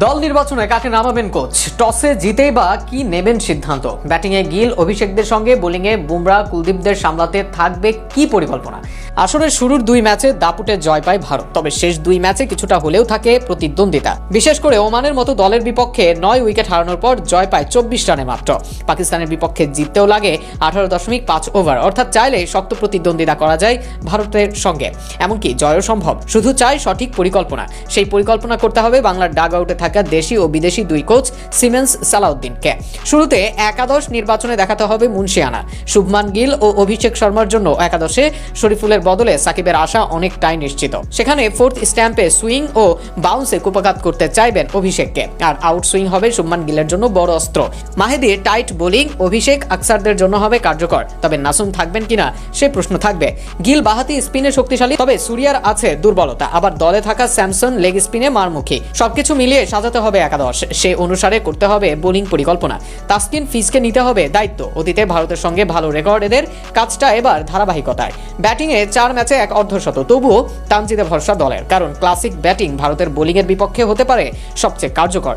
দল নির্বাচনে কাকে নামাবেন কোচ? টসে জিতেই বা কি নেবেন সিদ্ধান্ত? ব্যাটিংয়ে গিল, অভিষেকদের সঙ্গে বোলিংয়ে বুমরা, কুলদীপদের সামলাতে থাকবে কি পরিকল্পনা? আসরের শুরুর দুই ম্যাচে দাপুটে জয় পায় ভারত, তবে শেষ দুই ম্যাচে কিছুটা হলেও থাকে প্রতিদ্বন্দ্বিতা। বিশেষ করে ওমানের মতো দলের বিপক্ষে 9 উইকেট হারানোর পর জয় পায় 24 রানে মাত্র। পাকিস্তানের বিপক্ষে জিততেও লাগে 18.5 ওভার, অর্থাৎ চাইলে শক্ত প্রতিদ্বন্দ্বিতা করা যায় ভারতের সঙ্গে, এমনকি জয়ও সম্ভব। শুধু চাই সঠিক পরিকল্পনা। সেই পরিকল্পনা করতে হবে বাংলার ডাগ আউটে থাকা দেশি ও বিদেশি দুই কোচ সিমেন্স, সালাউদ্দিনকে। শুরুতে একাদশ নির্বাচনে দেখাতে হবে মুন্সিয়ানা। শুভমান গিল ও অভিষেক শর্মার জন্য একাদশে শরীফুলের বদলে সাকিবের আশা অনেকটাই নিশ্চিত। সেখানে ফোর্থ স্ট্যাম্পে সুইং ও বাউন্সে কুপাঘাত করতে চাইবেন অভিষেককে, আর আউট সুইং হবে শুভমান গিলের জন্য বড় অস্ত্র। মাহেদির টাইট বোলিং অভিষেক আকসারদের জন্য হবে কার্যকর, তবে নাসুম থাকবেন কিনা সে প্রশ্ন থাকবে। গিল বাহাতি স্পিনে শক্তিশালী, তবে সুরিয়ার আছে দুর্বলতা, আবার দলে থাকা স্যামসন লেগ স্পিনে মারমুখী। সবকিছু মিলিয়ে সাজাতে হবে একাদশ, সে অনুসারে করতে হবে বোলিং পরিকল্পনা। তাসকিন ফিজকে নিতে হবে দায়িত্ব। অতীতে ভারতের সঙ্গে ভালো রেকর্ড এদের, কাজটা এবার ধারাবাহিকতায়। ব্যাটিংয়ে 4 ম্যাচে 1 অর্ধশত, তবুও তানজিদে ভরসা দলের, কারণ ক্লাসিক ব্যাটিং ভারতের বোলিংয়ের বিপক্ষে হতে পারে সবচেয়ে কার্যকর।